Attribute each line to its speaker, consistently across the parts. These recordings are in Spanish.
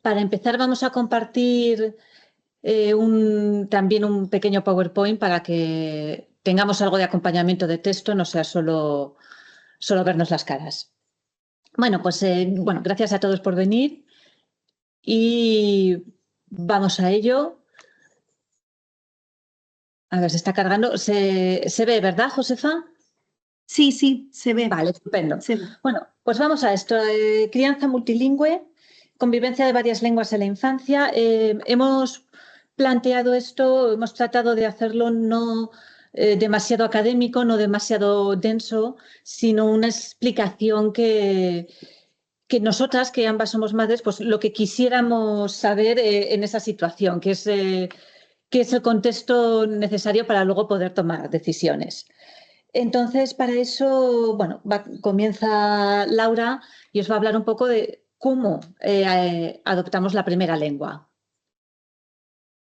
Speaker 1: Para empezar vamos a compartir también un pequeño PowerPoint para que tengamos algo de acompañamiento de texto, no sea solo vernos las caras. Bueno, pues gracias a todos por venir y vamos a ello. A ver, se está cargando. ¿Se ve, verdad, Josefa?
Speaker 2: Sí, se ve.
Speaker 1: Vale, estupendo.
Speaker 2: Se ve.
Speaker 1: Bueno, pues vamos a esto. Crianza multilingüe, convivencia de varias lenguas en la infancia. Hemos planteado esto, hemos tratado de hacerlo no demasiado académico, no demasiado denso, sino una explicación que nosotras, que ambas somos madres, pues lo que quisiéramos saber en esa situación, que es el contexto necesario para luego poder tomar decisiones. Entonces, para eso, comienza Laura y os va a hablar un poco de cómo adoptamos la primera lengua.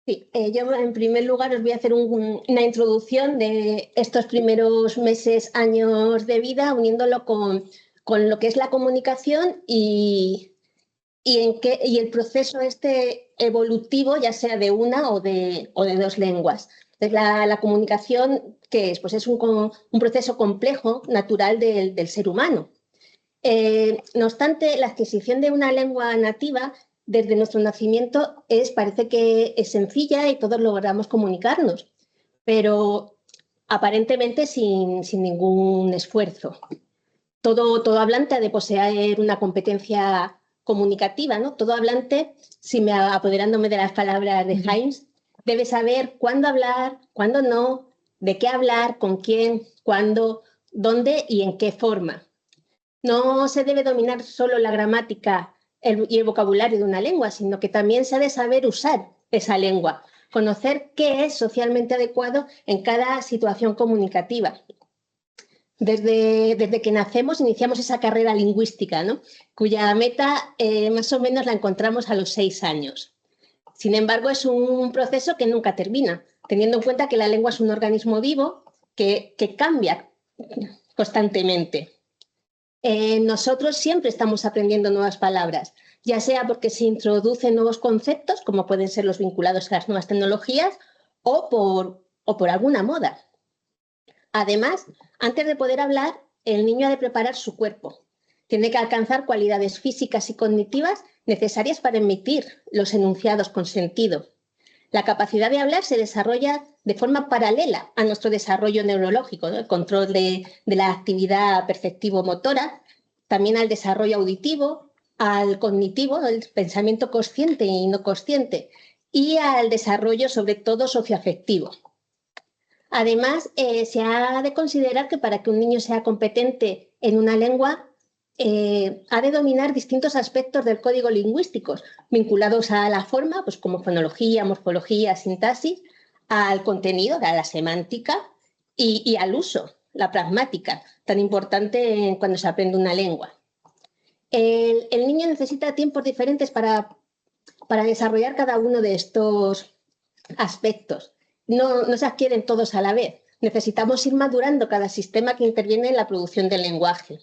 Speaker 3: Sí, yo en primer lugar os voy a hacer una introducción de estos primeros meses, años de vida, uniéndolo con lo que es la comunicación y el proceso evolutivo, ya sea de una o de dos lenguas. Entonces, la comunicación, ¿qué es? Pues es un proceso complejo, natural del ser humano. No obstante, la adquisición de una lengua nativa desde nuestro nacimiento parece que es sencilla y todos logramos comunicarnos, pero aparentemente sin ningún esfuerzo. Todo hablante ha de poseer una competencia comunicativa, ¿no? Todo hablante, apoderándome de las palabras de James, debe saber cuándo hablar, cuándo no, de qué hablar, con quién, cuándo, dónde y en qué forma. No se debe dominar solo la gramática y el vocabulario de una lengua, sino que también se ha de saber usar esa lengua, conocer qué es socialmente adecuado en cada situación comunicativa. Desde que nacemos iniciamos esa carrera lingüística, ¿no? Cuya meta más o menos la encontramos a los 6 años. Sin embargo, es un proceso que nunca termina, teniendo en cuenta que la lengua es un organismo vivo que cambia constantemente. Nosotros siempre estamos aprendiendo nuevas palabras, ya sea porque se introducen nuevos conceptos, como pueden ser los vinculados a las nuevas tecnologías, o por alguna moda. Además, antes de poder hablar, el niño ha de preparar su cuerpo. Tiene que alcanzar cualidades físicas y cognitivas necesarias para emitir los enunciados con sentido. La capacidad de hablar se desarrolla de forma paralela a nuestro desarrollo neurológico, ¿no? El control de la actividad perceptivo-motora, también al desarrollo auditivo, al cognitivo, el pensamiento consciente y no consciente, y al desarrollo sobre todo socioafectivo. Además, se ha de considerar que para que un niño sea competente en una lengua, ha de dominar distintos aspectos del código lingüístico, vinculados a la forma, pues como fonología, morfología, sintaxis, al contenido, a la semántica y al uso, la pragmática, tan importante cuando se aprende una lengua. El niño necesita tiempos diferentes para desarrollar cada uno de estos aspectos. No se adquieren todos a la vez. Necesitamos ir madurando cada sistema que interviene en la producción del lenguaje.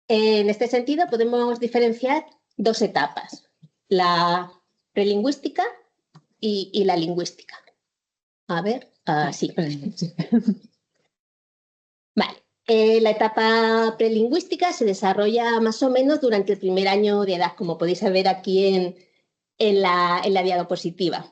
Speaker 3: En este sentido, podemos diferenciar dos etapas, la prelingüística y la lingüística. A ver, sí. Vale. La etapa prelingüística se desarrolla más o menos durante el primer año de edad, como podéis ver aquí en la diapositiva.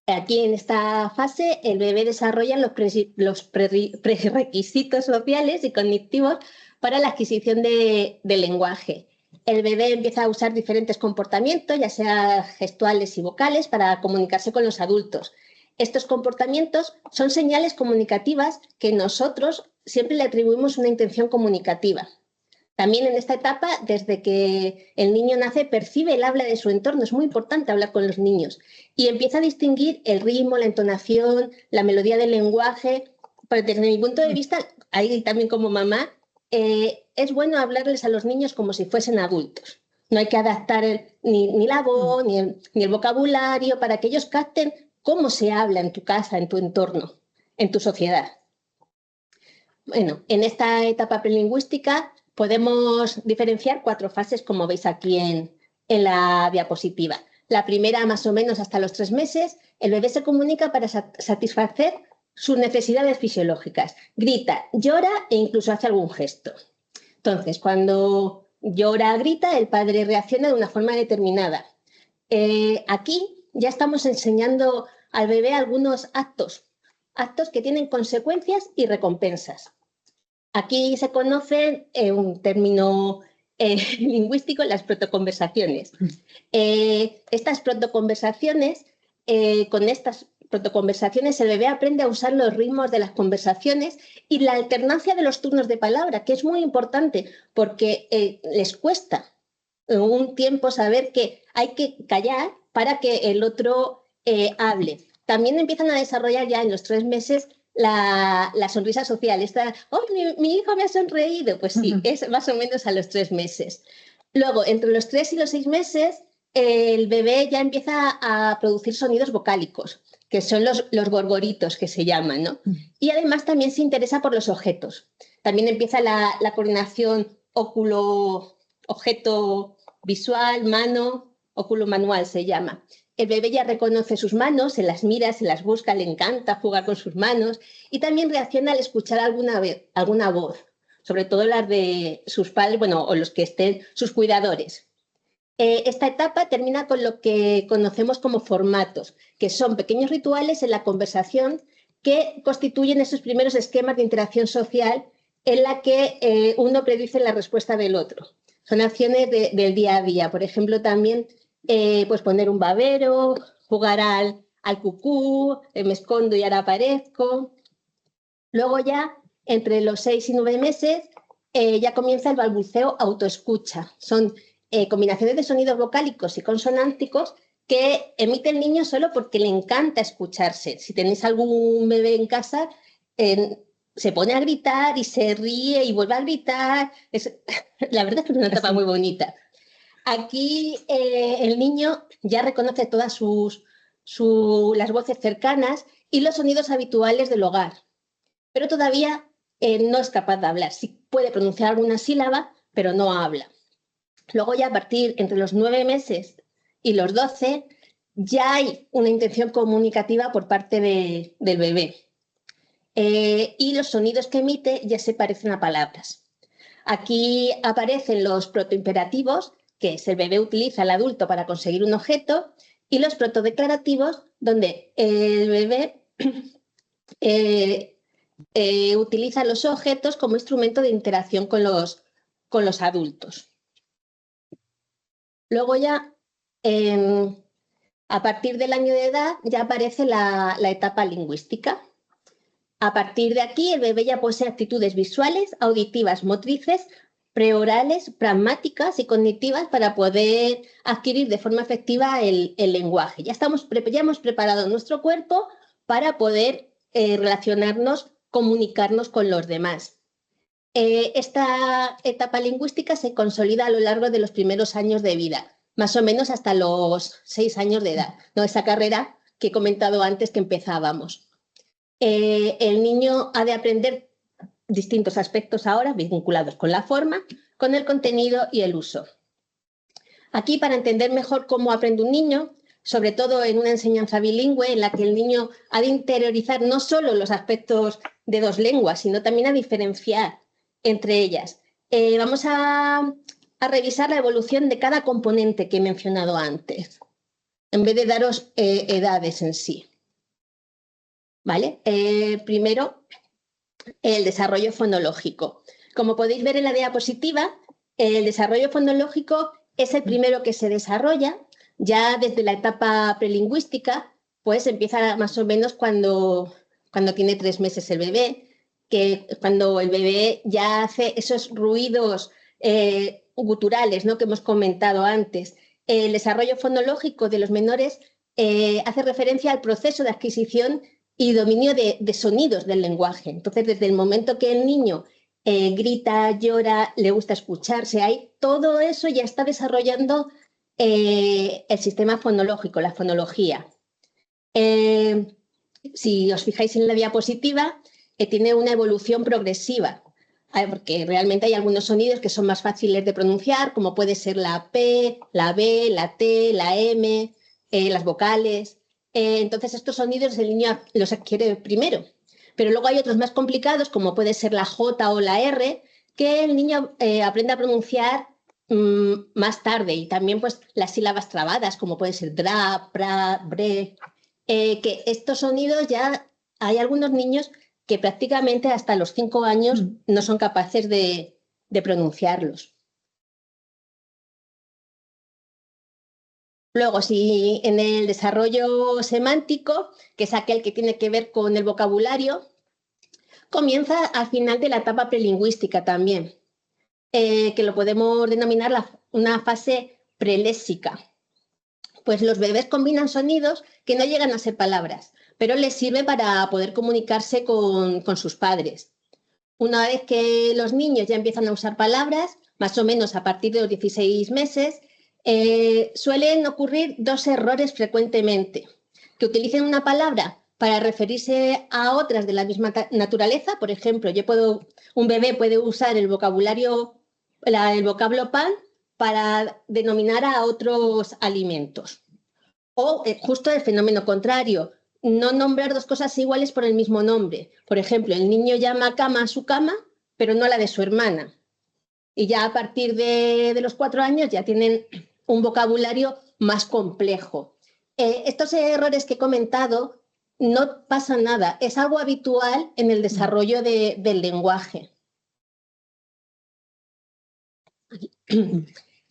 Speaker 3: Aquí en esta fase el bebé desarrolla los prerequisitos sociales y cognitivos para la adquisición del lenguaje. El bebé empieza a usar diferentes comportamientos, ya sea gestuales y vocales, para comunicarse con los adultos. Estos comportamientos son señales comunicativas que nosotros siempre le atribuimos una intención comunicativa. También en esta etapa, desde que el niño nace, percibe el habla de su entorno. Es muy importante hablar con los niños. Y empieza a distinguir el ritmo, la entonación, la melodía del lenguaje. Pero desde mi punto de vista, ahí también como mamá, es bueno hablarles a los niños como si fuesen adultos. No hay que adaptar ni la voz, ni el vocabulario, para que ellos capten cómo se habla en tu casa, en tu entorno, en tu sociedad. Bueno, en esta etapa prelingüística podemos diferenciar 4 fases, como veis aquí en la diapositiva. La primera más o menos hasta los 3 meses, el bebé se comunica para satisfacer sus necesidades fisiológicas. Grita, llora e incluso hace algún gesto. Entonces, cuando llora, grita, el padre reacciona de una forma determinada. Aquí ya estamos enseñando al bebé algunos actos que tienen consecuencias y recompensas. Aquí se conoce un término lingüístico, las protoconversaciones. Estas protoconversaciones, con estas protoconversaciones el bebé aprende a usar los ritmos de las conversaciones y la alternancia de los turnos de palabra, que es muy importante porque les cuesta un tiempo saber que hay que callar para que el otro hable. También empiezan a desarrollar ya en los 3 meses la sonrisa social. ¡Oh, mi hijo me ha sonreído! Pues sí, es más o menos a los 3 meses. Luego, entre los 3 y los 6 meses, el bebé ya empieza a producir sonidos vocálicos, que son los gorgoritos que se llaman, ¿no? Y además también se interesa por los objetos. También empieza la coordinación óculo-objeto visual, mano, óculo manual se llama. El bebé ya reconoce sus manos, se las mira, se las busca, le encanta jugar con sus manos y también reacciona al escuchar alguna voz, sobre todo las de sus padres, bueno, o los que estén sus cuidadores. Esta etapa termina con lo que conocemos como formatos, que son pequeños rituales en la conversación que constituyen esos primeros esquemas de interacción social en la que uno predice la respuesta del otro. Son acciones del día a día. Por ejemplo, también pues poner un babero, jugar al cucú, me escondo y ahora aparezco. Luego ya, entre los 6 y 9 meses, ya comienza el balbuceo autoescucha. Son combinaciones de sonidos vocálicos y consonánticos que emite el niño solo porque le encanta escucharse. Si tenéis algún bebé en casa, se pone a gritar y se ríe y vuelve a gritar. La verdad es que es una etapa muy bonita. Aquí el niño ya reconoce todas las voces cercanas y los sonidos habituales del hogar, pero todavía no es capaz de hablar. Sí puede pronunciar alguna sílaba, pero no habla. Luego ya a partir entre los 9 meses y los 12 ya hay una intención comunicativa por parte del bebé. Y los sonidos que emite ya se parecen a palabras. Aquí aparecen los protoimperativos, que es el bebé utiliza al adulto para conseguir un objeto, y los protodeclarativos, donde el bebé utiliza los objetos como instrumento de interacción con los adultos. Luego ya, a partir del año de edad, ya aparece la etapa lingüística. A partir de aquí, el bebé ya posee actitudes visuales, auditivas, motrices, preorales, pragmáticas y cognitivas para poder adquirir de forma efectiva el lenguaje. Ya hemos preparado nuestro cuerpo para poder relacionarnos, comunicarnos con los demás. Esta etapa lingüística se consolida a lo largo de los primeros años de vida, más o menos hasta los 6 años de edad, ¿no? Esa carrera que he comentado antes que empezábamos. El niño ha de aprender distintos aspectos ahora vinculados con la forma, con el contenido y el uso. Aquí, para entender mejor cómo aprende un niño, sobre todo en una enseñanza bilingüe en la que el niño ha de interiorizar no solo los aspectos de 2 lenguas, sino también a diferenciar entre ellas. Vamos a revisar la evolución de cada componente que he mencionado antes, en vez de daros edades en sí. ¿Vale? Primero, el desarrollo fonológico. Como podéis ver en la diapositiva, el desarrollo fonológico es el primero que se desarrolla. Ya desde la etapa prelingüística, pues empieza más o menos cuando tiene 3 meses el bebé, que cuando el bebé ya hace esos ruidos guturales, ¿no?, que hemos comentado antes. El desarrollo fonológico de los menores hace referencia al proceso de adquisición y dominio de sonidos del lenguaje. Entonces, desde el momento que el niño grita, llora, le gusta escucharse, todo eso ya está desarrollando el sistema fonológico, la fonología. Si os fijáis en la diapositiva, tiene una evolución progresiva, porque realmente hay algunos sonidos que son más fáciles de pronunciar, como puede ser la P, la B, la T, la M. las vocales. Entonces, estos sonidos el niño los adquiere primero. Pero luego hay otros más complicados, como puede ser la J o la R, que el niño aprende a pronunciar más tarde. Y también pues, las sílabas trabadas, como puede ser dra, pra, bre. Que estos sonidos ya hay algunos niños que prácticamente hasta los 5 años no son capaces de pronunciarlos. Luego, si en el desarrollo semántico, que es aquel que tiene que ver con el vocabulario, comienza al final de la etapa prelingüística también, que lo podemos denominar una fase preléxica. Pues los bebés combinan sonidos que no llegan a ser palabras, pero les sirve para poder comunicarse con sus padres. Una vez que los niños ya empiezan a usar palabras, más o menos a partir de los 16 meses, suelen ocurrir 2 errores frecuentemente. Que utilicen una palabra para referirse a otras de la misma naturaleza. Por ejemplo, un bebé puede usar el vocablo pan para denominar a otros alimentos. O justo el fenómeno contrario, no nombrar 2 cosas iguales por el mismo nombre. Por ejemplo, el niño llama cama a su cama, pero no a la de su hermana. Y ya a partir de los 4 años ya tienen un vocabulario más complejo. Estos errores que he comentado no pasa nada, es algo habitual en el desarrollo del lenguaje.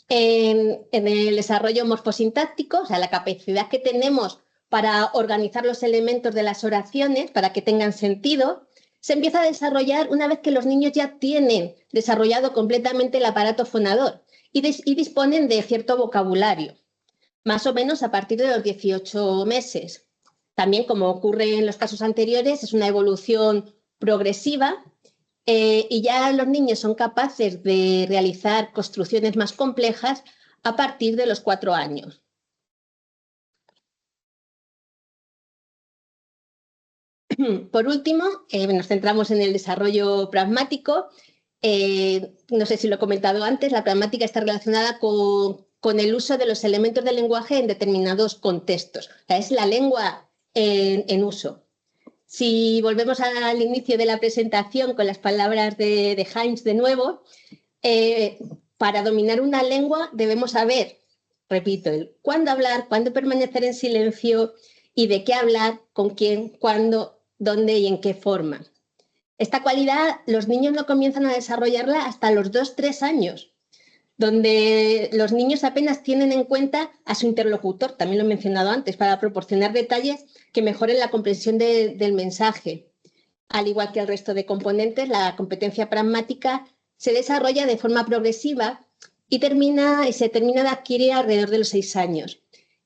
Speaker 3: En el desarrollo morfosintáctico, o sea, la capacidad que tenemos para organizar los elementos de las oraciones para que tengan sentido, se empieza a desarrollar una vez que los niños ya tienen desarrollado completamente el aparato fonador y disponen de cierto vocabulario, más o menos a partir de los 18 meses. También, como ocurre en los casos anteriores, es una evolución progresiva y ya los niños son capaces de realizar construcciones más complejas a partir de los 4 años. Por último, nos centramos en el desarrollo pragmático. No sé si lo he comentado antes, la pragmática está relacionada con el uso de los elementos del lenguaje en determinados contextos. O sea, es la lengua en uso. Si volvemos al inicio de la presentación con las palabras de Heinz de nuevo, para dominar una lengua debemos saber, repito, el cuándo hablar, cuándo permanecer en silencio y de qué hablar, con quién, cuándo, dónde y en qué forma. Esta cualidad los niños no comienzan a desarrollarla hasta los 2-3 años, donde los niños apenas tienen en cuenta a su interlocutor, también lo he mencionado antes, para proporcionar detalles que mejoren la comprensión del mensaje. Al igual que el resto de componentes, la competencia pragmática se desarrolla de forma progresiva y se termina de adquirir alrededor de los 6 años.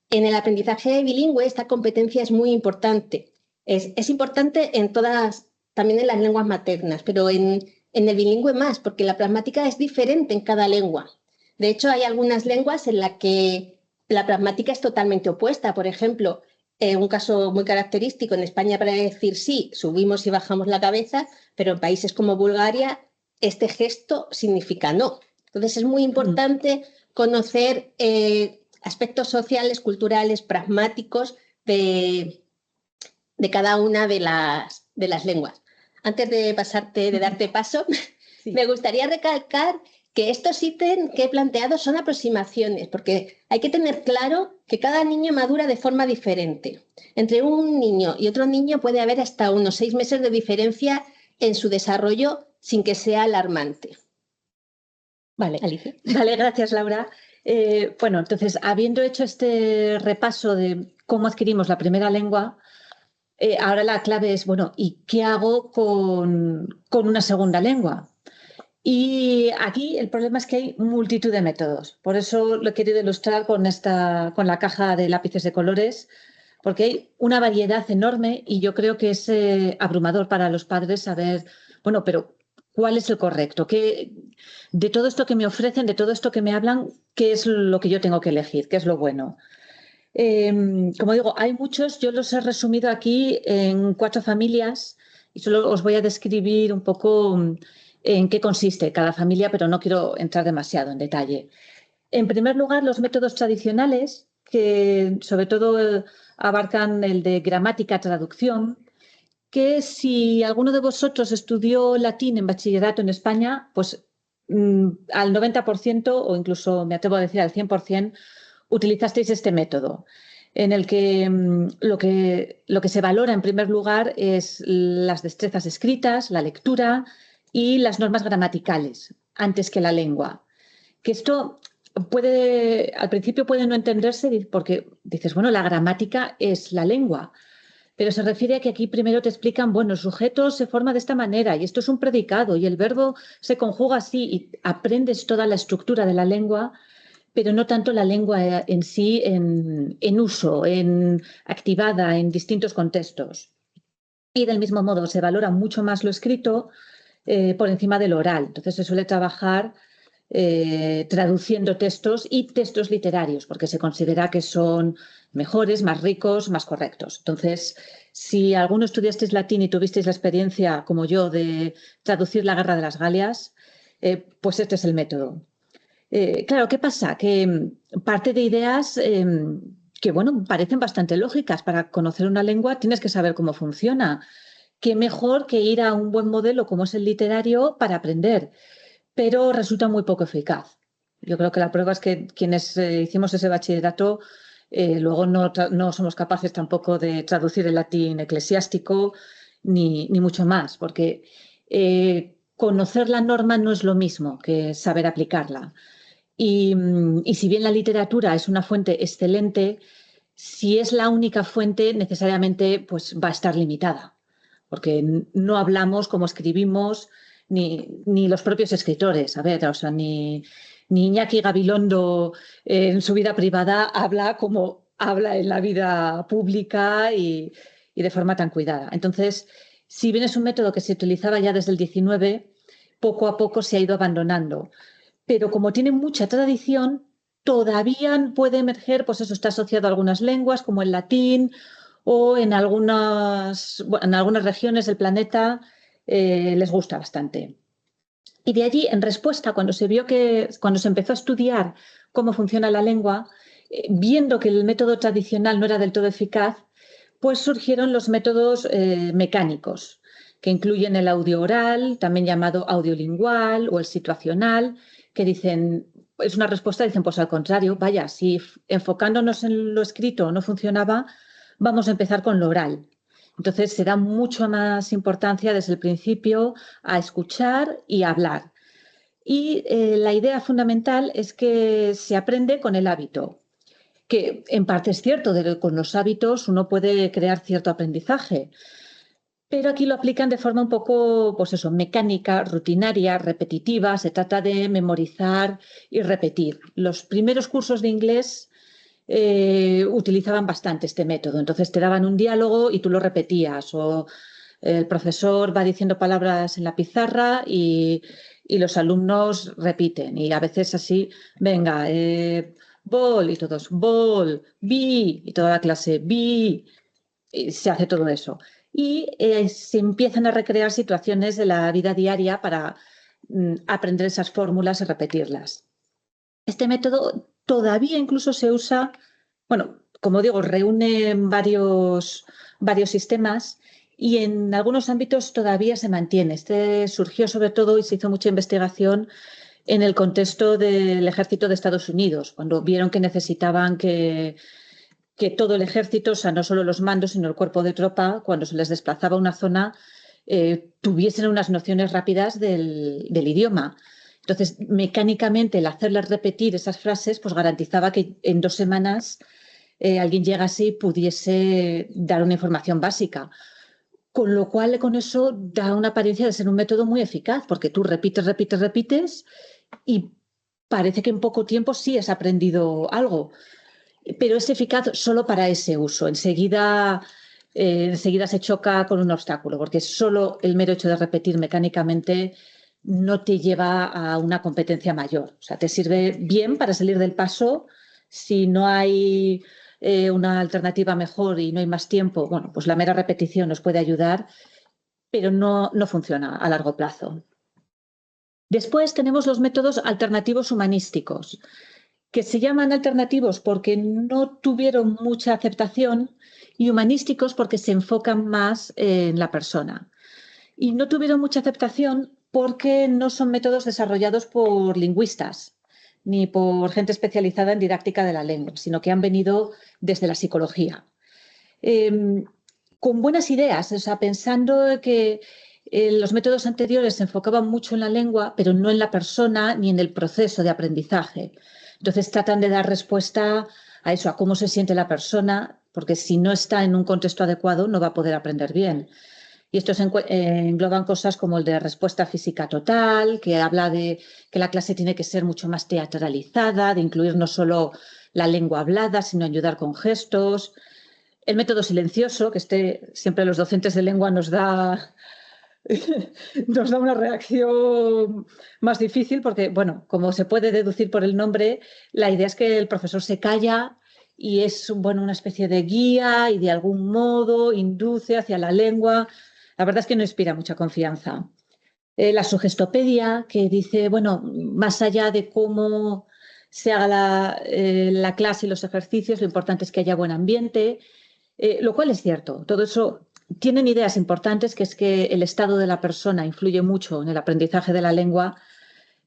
Speaker 3: En el aprendizaje bilingüe esta competencia es muy importante. Es importante en todas, también en las lenguas maternas, pero en el bilingüe más, porque la pragmática es diferente en cada lengua. De hecho, hay algunas lenguas en las que la pragmática es totalmente opuesta. Por ejemplo, un caso muy característico en España para decir sí, subimos y bajamos la cabeza, pero en países como Bulgaria este gesto significa no. Entonces es muy importante conocer aspectos sociales, culturales, pragmáticos de cada una de las lenguas. Antes de darte paso, sí, me gustaría recalcar que estos ítems que he planteado son aproximaciones, porque hay que tener claro que cada niño madura de forma diferente. Entre un niño y otro niño puede haber hasta unos 6 meses de diferencia en su desarrollo sin que sea alarmante.
Speaker 1: Vale, Alicia. Vale, gracias, Laura. Bueno, entonces, habiendo hecho este repaso de cómo adquirimos la primera lengua, ahora la clave es, bueno, ¿y qué hago con una segunda lengua? Y aquí el problema es que hay multitud de métodos. Por eso lo he querido ilustrar con la caja de lápices de colores, porque hay una variedad enorme y yo creo que es abrumador para los padres saber, bueno, pero ¿cuál es el correcto? De todo esto que me ofrecen, de todo esto que me hablan, ¿qué es lo que yo tengo que elegir? ¿Qué es lo bueno? Como digo, hay muchos, yo los he resumido aquí en 4 familias y solo os voy a describir un poco en qué consiste cada familia, pero no quiero entrar demasiado en detalle. En primer lugar, los métodos tradicionales, que sobre todo abarcan el de gramática, traducción, que si alguno de vosotros estudió latín en bachillerato en España, pues al 90% o incluso me atrevo a decir al 100%, utilizasteis este método, en el que lo que se valora en primer lugar es las destrezas escritas, la lectura y las normas gramaticales, antes que la lengua. Que esto al principio puede no entenderse porque dices, bueno, la gramática es la lengua, pero se refiere a que aquí primero te explican, bueno, el sujeto se forma de esta manera y esto es un predicado y el verbo se conjuga así y aprendes toda la estructura de la lengua, pero no tanto la lengua en sí en uso, activada en distintos contextos. Y del mismo modo se valora mucho más lo escrito por encima de lo oral. Entonces se suele trabajar traduciendo textos y textos literarios, porque se considera que son mejores, más ricos, más correctos. Entonces, si alguno estudiasteis latín y tuvisteis la experiencia, como yo, de traducir la Guerra de las Galias, pues este es el método. Claro, ¿qué pasa? Que parte de ideas que, bueno, parecen bastante lógicas. Para conocer una lengua tienes que saber cómo funciona. Qué mejor que ir a un buen modelo como es el literario para aprender, pero resulta muy poco eficaz. Yo creo que la prueba es que quienes hicimos ese bachillerato luego no somos capaces tampoco de traducir el latín eclesiástico ni mucho más, porque conocer la norma no es lo mismo que saber aplicarla. Y si bien la literatura es una fuente excelente, si es la única fuente, necesariamente pues, va a estar limitada, porque no hablamos como escribimos ni los propios escritores. A ver, o sea, ni Iñaki Gabilondo en su vida privada habla como habla en la vida pública y de forma tan cuidada. Entonces, si bien es un método que se utilizaba ya desde el 19, poco a poco se ha ido abandonando. Pero como tiene mucha tradición, todavía puede emerger, pues eso está asociado a algunas lenguas, como el latín, o en algunas regiones del planeta les gusta bastante. Y de allí, en respuesta, cuando se empezó a estudiar cómo funciona la lengua, viendo que el método tradicional no era del todo eficaz, pues surgieron los métodos mecánicos, que incluyen el audio oral, también llamado audiolingual, o el situacional, que dicen, es una respuesta, dicen, pues al contrario, vaya, si enfocándonos en lo escrito no funcionaba, vamos a empezar con lo oral. Entonces se da mucha más importancia desde el principio a escuchar y a hablar. Y la idea fundamental es que se aprende con el hábito, que en parte es cierto, con los hábitos uno puede crear cierto aprendizaje, pero aquí lo aplican de forma un poco, pues eso, mecánica, rutinaria, repetitiva. Se trata de memorizar y repetir. Los primeros cursos de inglés utilizaban bastante este método. Entonces te daban un diálogo y tú lo repetías, o el profesor va diciendo palabras en la pizarra y los alumnos repiten. Y a veces así, venga, ball y todos, ball, be, y toda la clase, be, y se hace todo eso. Y se empiezan a recrear situaciones de la vida diaria para aprender esas fórmulas y repetirlas. Este método todavía incluso se usa, bueno, como digo, reúne varios sistemas y en algunos ámbitos todavía se mantiene. Este surgió sobre todo y se hizo mucha investigación en el contexto del ejército de Estados Unidos, cuando vieron que necesitaban que todo el ejército, o sea, no solo los mandos, sino el cuerpo de tropa, cuando se les desplazaba a una zona, tuviesen unas nociones rápidas del idioma. Entonces, mecánicamente, el hacerles repetir esas frases, pues garantizaba que en 2 semanas alguien llegase y pudiese dar una información básica. Con lo cual, con eso da una apariencia de ser un método muy eficaz, porque tú repites y parece que en poco tiempo sí has aprendido algo, pero es eficaz solo para ese uso. Enseguida se choca con un obstáculo, porque solo el mero hecho de repetir mecánicamente no te lleva a una competencia mayor. O sea, te sirve bien para salir del paso. Si no hay una alternativa mejor y no hay más tiempo, bueno, pues la mera repetición nos puede ayudar, pero no funciona a largo plazo. Después tenemos los métodos alternativos humanísticos, que se llaman alternativos porque no tuvieron mucha aceptación y humanísticos porque se enfocan más en la persona. Y no tuvieron mucha aceptación porque no son métodos desarrollados por lingüistas ni por gente especializada en didáctica de la lengua, sino que han venido desde la psicología. Con buenas ideas, o sea, pensando que los métodos anteriores se enfocaban mucho en la lengua, pero no en la persona ni en el proceso de aprendizaje. Entonces tratan de dar respuesta a eso, a cómo se siente la persona, porque si no está en un contexto adecuado no va a poder aprender bien. Y estos engloban cosas como el de respuesta física total, que habla de que la clase tiene que ser mucho más teatralizada, de incluir no solo la lengua hablada, sino ayudar con gestos. El método silencioso, que siempre los docentes de lengua nos da una reacción más difícil porque, bueno, como se puede deducir por el nombre, la idea es que el profesor se calla y es, bueno, una especie de guía y de algún modo induce hacia la lengua. La verdad es que no inspira mucha confianza. La sugestopedia, que dice, bueno, más allá de cómo se haga la clase y los ejercicios, lo importante es que haya buen ambiente, lo cual es cierto. Todo eso tienen ideas importantes, que es que el estado de la persona influye mucho en el aprendizaje de la lengua,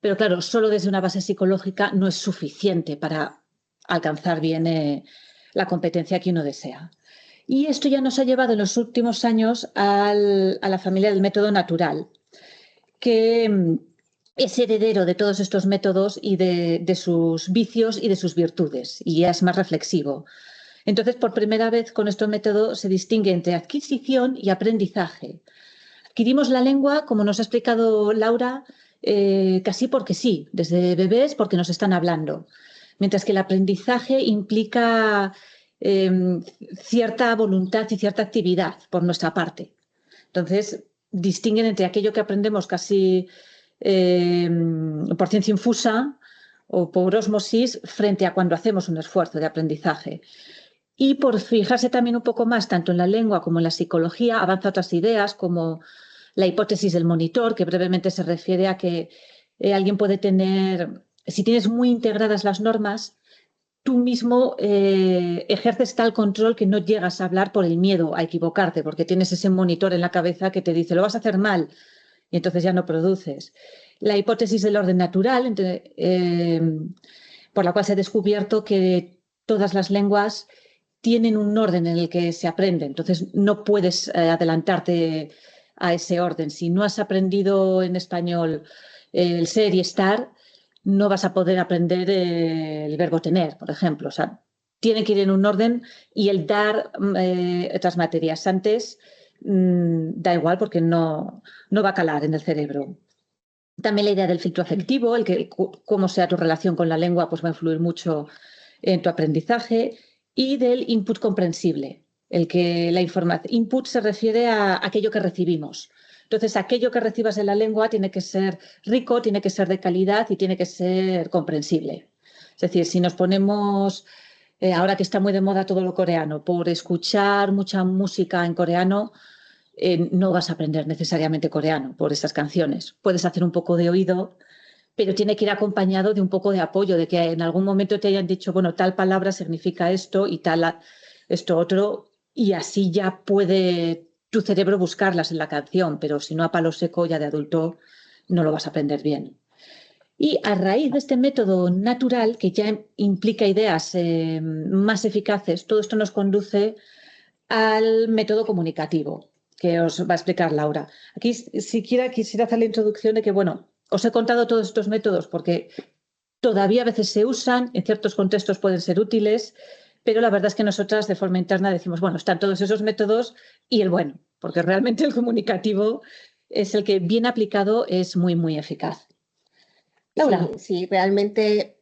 Speaker 1: pero claro, solo desde una base psicológica no es suficiente para alcanzar bien la competencia que uno desea. Y esto ya nos ha llevado en los últimos años a la familia del método natural, que es heredero de todos estos métodos y de sus vicios y de sus virtudes, y ya es más reflexivo. Entonces, por primera vez con este método se distingue entre adquisición y aprendizaje. Adquirimos la lengua, como nos ha explicado Laura, casi porque sí, desde bebés porque nos están hablando, mientras que el aprendizaje implica cierta voluntad y cierta actividad por nuestra parte. Entonces, distinguen entre aquello que aprendemos casi por ciencia infusa o por ósmosis frente a cuando hacemos un esfuerzo de aprendizaje. Y por fijarse también un poco más, tanto en la lengua como en la psicología, avanza otras ideas como la hipótesis del monitor, que brevemente se refiere a que alguien puede tener, si tienes muy integradas las normas, tú mismo ejerces tal control que no llegas a hablar por el miedo a equivocarte, porque tienes ese monitor en la cabeza que te dice, lo vas a hacer mal, y entonces ya no produces. La hipótesis del orden natural, por la cual se ha descubierto que todas las lenguas tienen un orden en el que se aprende, entonces no puedes adelantarte a ese orden. Si no has aprendido en español el ser y estar, no vas a poder aprender el verbo tener, por ejemplo. O sea, tiene que ir en un orden y el dar otras materias antes da igual porque no va a calar en el cerebro. También la idea del filtro afectivo, el que cómo sea tu relación con la lengua, pues va a influir mucho en tu aprendizaje, y del input comprensible, el que la información input se refiere a aquello que recibimos. Entonces, aquello que recibas en la lengua tiene que ser rico, tiene que ser de calidad y tiene que ser comprensible. Es decir, si nos ponemos, ahora que está muy de moda todo lo coreano, por escuchar mucha música en coreano, no vas a aprender necesariamente coreano por esas canciones. Puedes hacer un poco de oído, pero tiene que ir acompañado de un poco de apoyo, de que en algún momento te hayan dicho, bueno, tal palabra significa esto y tal esto otro, y así ya puede tu cerebro buscarlas en la canción, pero si no a palo seco ya de adulto no lo vas a aprender bien. Y a raíz de este método natural, que ya implica ideas más eficaces, todo esto nos conduce al método comunicativo, que os va a explicar Laura. Aquí siquiera quisiera hacer la introducción de que, bueno, os he contado todos estos métodos porque todavía a veces se usan, en ciertos contextos pueden ser útiles, pero la verdad es que nosotras de forma interna decimos, bueno, están todos esos métodos y el bueno, porque realmente el comunicativo es el que bien aplicado es muy, muy eficaz. Laura.
Speaker 3: Sí, realmente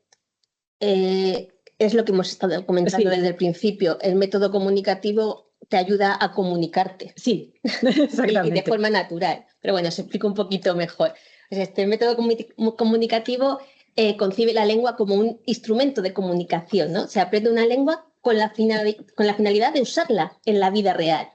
Speaker 3: es lo que hemos estado comentando desde el principio. El método comunicativo te ayuda a comunicarte.
Speaker 1: Sí, exactamente.
Speaker 3: Y de forma natural. Pero bueno, se explica un poquito mejor. Este método comunicativo concibe la lengua como un instrumento de comunicación, ¿no? Se aprende una lengua con la finalidad de usarla en la vida real,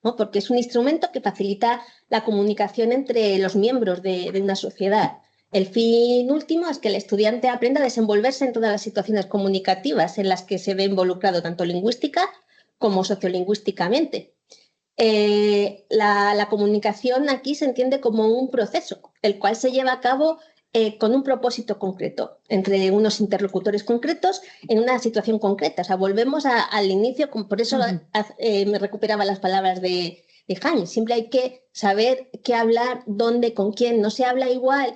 Speaker 3: ¿no? Porque es un instrumento que facilita la comunicación entre los miembros de una sociedad. El fin último es que el estudiante aprenda a desenvolverse en todas las situaciones comunicativas en las que se ve involucrado tanto lingüística como sociolingüísticamente. La comunicación aquí se entiende como un proceso, el cual se lleva a cabo con un propósito concreto, entre unos interlocutores concretos en una situación concreta. O sea, volvemos al inicio, por eso me recuperaba las palabras de Jaime. Siempre hay que saber qué hablar, dónde, con quién. No se habla igual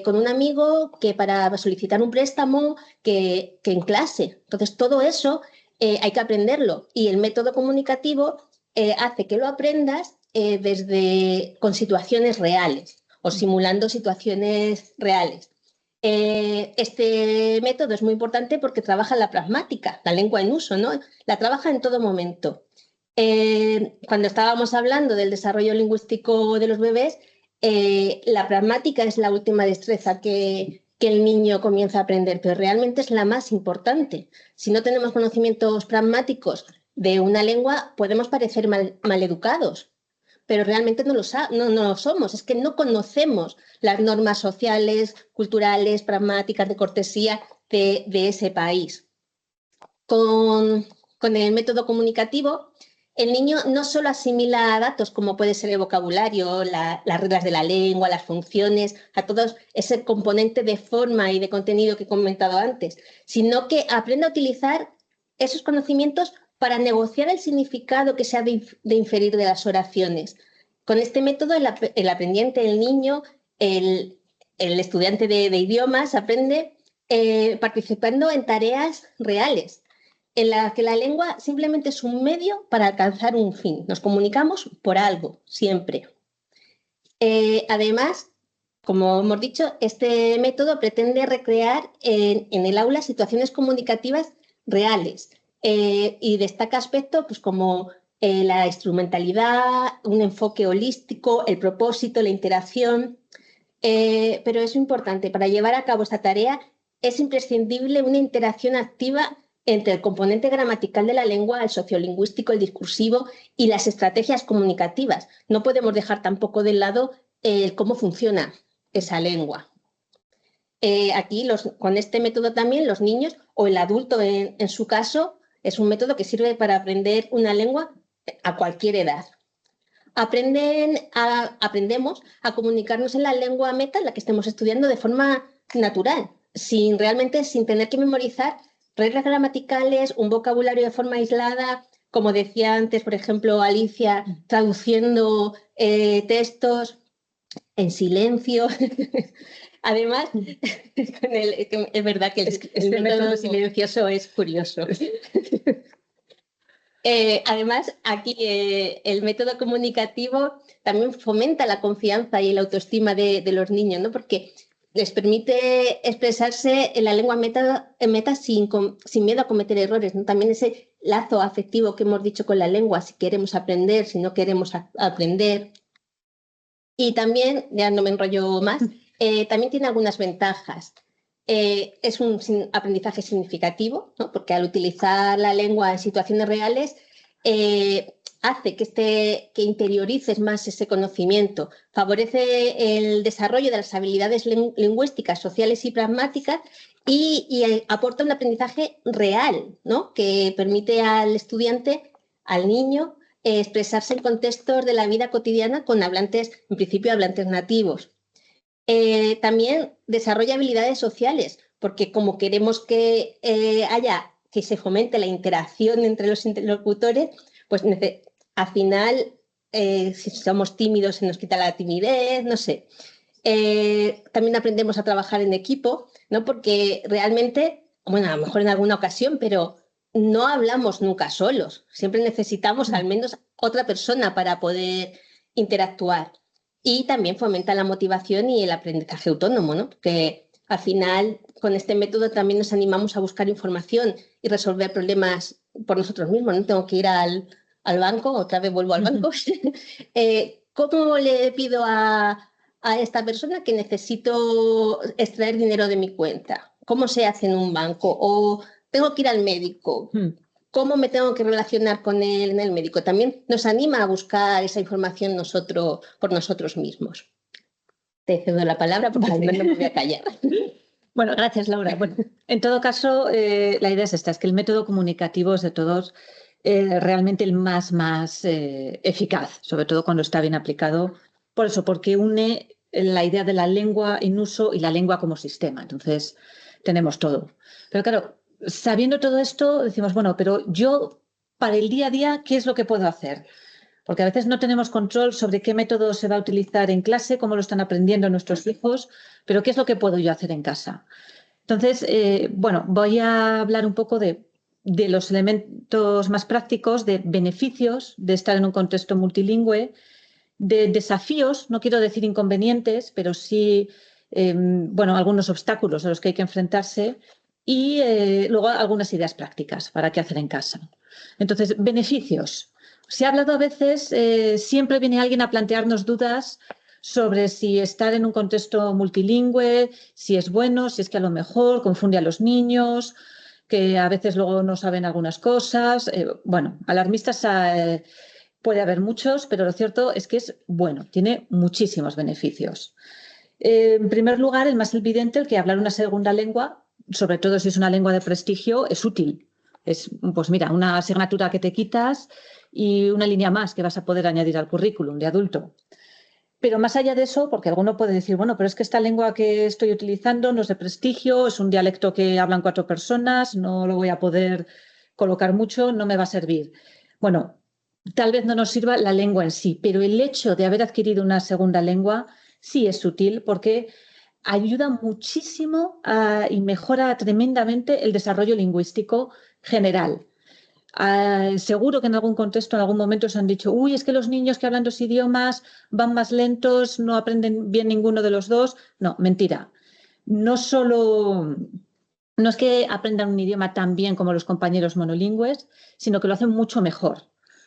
Speaker 3: con un amigo que para solicitar un préstamo que en clase. Entonces, todo eso hay que aprenderlo. Y el método comunicativo hace que lo aprendas con situaciones reales o simulando situaciones reales. Este método es muy importante porque trabaja la pragmática, la lengua en uso, ¿no? La trabaja en todo momento. Cuando estábamos hablando del desarrollo lingüístico de los bebés, la pragmática es la última destreza que el niño comienza a aprender, pero realmente es la más importante. Si no tenemos conocimientos pragmáticos de una lengua, podemos parecer maleducados, pero realmente no lo somos. Es que no conocemos las normas sociales, culturales, pragmáticas, de cortesía de ese país. Con el método comunicativo, el niño no solo asimila datos como puede ser el vocabulario, las reglas de la lengua, las funciones, a todo ese componente de forma y de contenido que he comentado antes, sino que aprende a utilizar esos conocimientos para negociar el significado que se ha de inferir de las oraciones. Con este método, el aprendiente, el niño, el estudiante de idiomas aprende participando en tareas reales, en la que la lengua simplemente es un medio para alcanzar un fin. Nos comunicamos por algo, siempre. Además, como hemos dicho, este método pretende recrear en el aula situaciones comunicativas reales y destaca aspectos pues, como la instrumentalidad, un enfoque holístico, el propósito, la interacción. Pero es importante, para llevar a cabo esta tarea es imprescindible una interacción activa entre el componente gramatical de la lengua, el sociolingüístico, el discursivo y las estrategias comunicativas. No podemos dejar tampoco de lado cómo funciona esa lengua. Aquí, con este método también, los niños o el adulto en su caso, es un método que sirve para aprender una lengua a cualquier edad. Aprendemos a comunicarnos en la lengua meta, la que estemos estudiando, de forma natural, sin tener que memorizar reglas gramaticales, un vocabulario de forma aislada, como decía antes, por ejemplo, Alicia, traduciendo textos en silencio. Además, es verdad que el método silencioso es curioso. Además, aquí el método comunicativo también fomenta la confianza y la autoestima de los niños, ¿no? Porque les permite expresarse en la lengua meta sin miedo a cometer errores, ¿no? También ese lazo afectivo que hemos dicho con la lengua, si queremos aprender, si no queremos aprender. Y también, ya no me enrollo más, también tiene algunas ventajas. Es un aprendizaje significativo, ¿no? Porque al utilizar la lengua en situaciones reales hace que interiorices más ese conocimiento, favorece el desarrollo de las habilidades lingüísticas, sociales y pragmáticas y aporta un aprendizaje real, ¿no? Que permite al estudiante, al niño, expresarse en contextos de la vida cotidiana con hablantes, en principio hablantes nativos. También desarrolla habilidades sociales, porque como queremos que se fomente la interacción entre los interlocutores, pues al final, si somos tímidos, se nos quita la timidez, no sé. También aprendemos a trabajar en equipo, ¿no? Porque realmente, bueno, a lo mejor en alguna ocasión, pero no hablamos nunca solos. Siempre necesitamos al menos otra persona para poder interactuar. Y también fomenta la motivación y el aprendizaje autónomo, ¿no? Porque al final, con este método también nos animamos a buscar información y resolver problemas por nosotros mismos. No tengo que ir al banco, otra vez vuelvo al banco. ¿Cómo le pido a esta persona que necesito extraer dinero de mi cuenta? ¿Cómo se hace en un banco? ¿O tengo que ir al médico? ¿Cómo me tengo que relacionar con él en el médico? También nos anima a buscar esa información por nosotros mismos. Te cedo la palabra porque al menos no me voy a callar.
Speaker 1: Bueno, gracias, Laura. Bueno, en todo caso, la idea es esta, es que el método comunicativo es de todos realmente el más eficaz, sobre todo cuando está bien aplicado. Por eso, porque une la idea de la lengua en uso y la lengua como sistema. Entonces, tenemos todo. Pero claro, sabiendo todo esto, decimos, bueno, pero yo para el día a día, ¿qué es lo que puedo hacer? Porque a veces no tenemos control sobre qué método se va a utilizar en clase, cómo lo están aprendiendo nuestros hijos, pero ¿qué es lo que puedo yo hacer en casa? Entonces, bueno, voy a hablar un poco de los elementos más prácticos, de beneficios de estar en un contexto multilingüe, de desafíos, no quiero decir inconvenientes, pero sí, bueno, algunos obstáculos a los que hay que enfrentarse y luego algunas ideas prácticas para qué hacer en casa. Entonces, beneficios. Se ha hablado a veces, siempre viene alguien a plantearnos dudas sobre si estar en un contexto multilingüe, si es bueno, si es que a lo mejor confunde a los niños, que a veces luego no saben algunas cosas. Bueno, alarmistas puede haber muchos, pero lo cierto es que es bueno, tiene muchísimos beneficios. En primer lugar, el más evidente, el que hablar una segunda lengua, sobre todo si es una lengua de prestigio, es útil. Es, pues mira, una asignatura que te quitas y una línea más que vas a poder añadir al currículum de adulto. Pero más allá de eso, porque alguno puede decir, bueno, pero es que esta lengua que estoy utilizando no es de prestigio, es un dialecto que hablan 4 personas, no lo voy a poder colocar mucho, no me va a servir. Bueno, tal vez no nos sirva la lengua en sí, pero el hecho de haber adquirido una segunda lengua sí es útil porque ayuda muchísimo y mejora tremendamente el desarrollo lingüístico general. Seguro que en algún contexto, en algún momento os han dicho, uy, es que los niños que hablan 2 idiomas van más lentos, no aprenden bien ninguno de los dos. No, mentira. No solo, no es que aprendan un idioma tan bien como los compañeros monolingües, sino que lo hacen mucho mejor.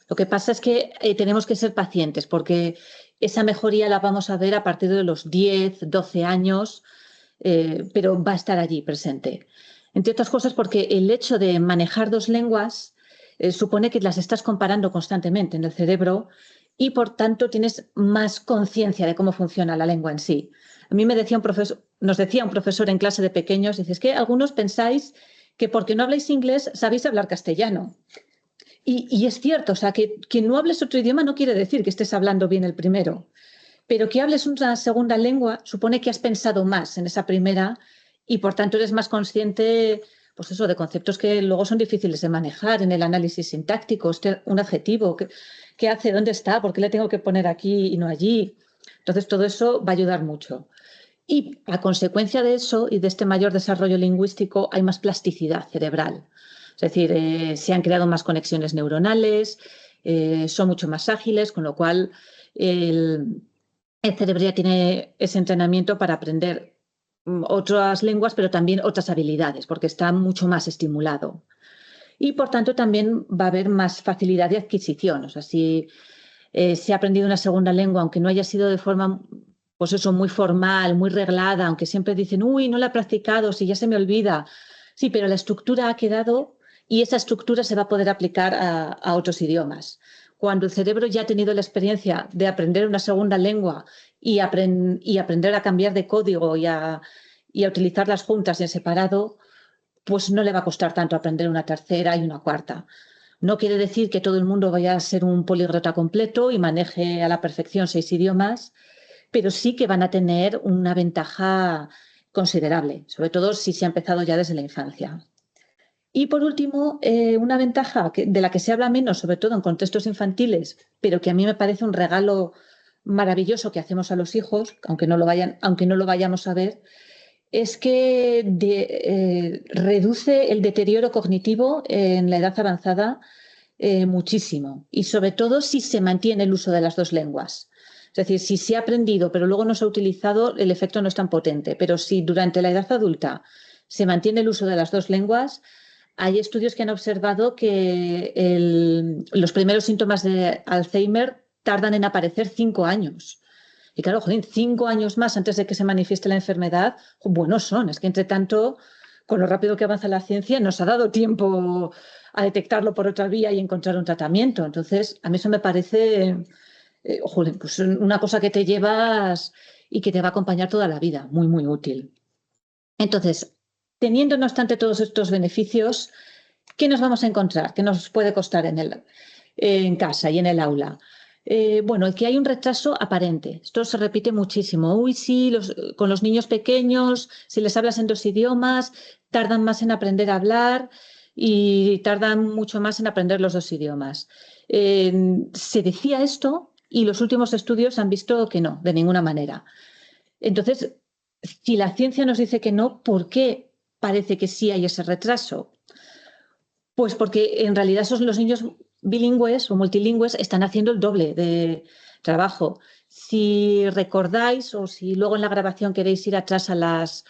Speaker 1: Lo que pasa es que tenemos que ser pacientes porque esa mejoría la vamos a ver a partir de los 10, 12 años, pero va a estar allí presente. Entre otras cosas porque el hecho de manejar 2 lenguas supone que las estás comparando constantemente en el cerebro y por tanto tienes más conciencia de cómo funciona la lengua en sí. A mí nos decía un profesor en clase de pequeños, dice, es que algunos pensáis que porque no habláis inglés sabéis hablar castellano. Y es cierto, o sea, que no hables otro idioma no quiere decir que estés hablando bien el primero, pero que hables una segunda lengua supone que has pensado más en esa primera y por tanto eres más consciente, pues eso, de conceptos que luego son difíciles de manejar en el análisis sintáctico, un adjetivo, ¿qué hace? ¿Dónde está? ¿Por qué le tengo que poner aquí y no allí? Entonces todo eso va a ayudar mucho. Y a consecuencia de eso y de este mayor desarrollo lingüístico hay más plasticidad cerebral. Es decir, se han creado más conexiones neuronales, son mucho más ágiles, con lo cual el cerebro ya tiene ese entrenamiento para aprender otras lenguas, pero también otras habilidades, porque está mucho más estimulado. Y por tanto también va a haber más facilidad de adquisición. O sea, si se ha aprendido una segunda lengua, aunque no haya sido de forma, pues eso, muy formal, muy reglada, aunque siempre dicen, uy, no la he practicado, si ya se me olvida. Sí, pero la estructura ha quedado y esa estructura se va a poder aplicar a otros idiomas. Cuando el cerebro ya ha tenido la experiencia de aprender una segunda lengua y aprender a cambiar de código y a utilizarlas juntas y en separado, pues no le va a costar tanto aprender una tercera y una cuarta. No quiere decir que todo el mundo vaya a ser un políglota completo y maneje a la perfección 6 idiomas, pero sí que van a tener una ventaja considerable, sobre todo si se ha empezado ya desde la infancia. Y por último, una ventaja de la que se habla menos, sobre todo en contextos infantiles, pero que a mí me parece un regalo maravilloso que hacemos a los hijos, aunque no lo vayamos a ver, es que reduce el deterioro cognitivo en la edad avanzada muchísimo y sobre todo si se mantiene el uso de las 2 lenguas. Es decir, si se ha aprendido pero luego no se ha utilizado, el efecto no es tan potente, pero si durante la edad adulta se mantiene el uso de las 2 lenguas, hay estudios que han observado que los primeros síntomas de Alzheimer tardan en aparecer 5 años. Y claro, joder, 5 años más antes de que se manifieste la enfermedad, buenos son. Es que entre tanto, con lo rápido que avanza la ciencia, nos ha dado tiempo a detectarlo por otra vía y encontrar un tratamiento. Entonces, a mí eso me parece joder, pues una cosa que te llevas y que te va a acompañar toda la vida, muy, muy útil. Entonces, teniendo no obstante todos estos beneficios, ¿qué nos vamos a encontrar? ¿Qué nos puede costar en casa y en el aula? Bueno, que hay un retraso aparente. Esto se repite muchísimo. Uy, sí, con los niños pequeños, si les hablas en 2 idiomas, tardan más en aprender a hablar y tardan mucho más en aprender los 2 idiomas. Se decía esto y los últimos estudios han visto que no, de ninguna manera. Entonces, si la ciencia nos dice que no, ¿por qué parece que sí hay ese retraso? Pues porque en realidad los niños bilingües o multilingües están haciendo el doble de trabajo. Si recordáis o si luego en la grabación queréis ir atrás a las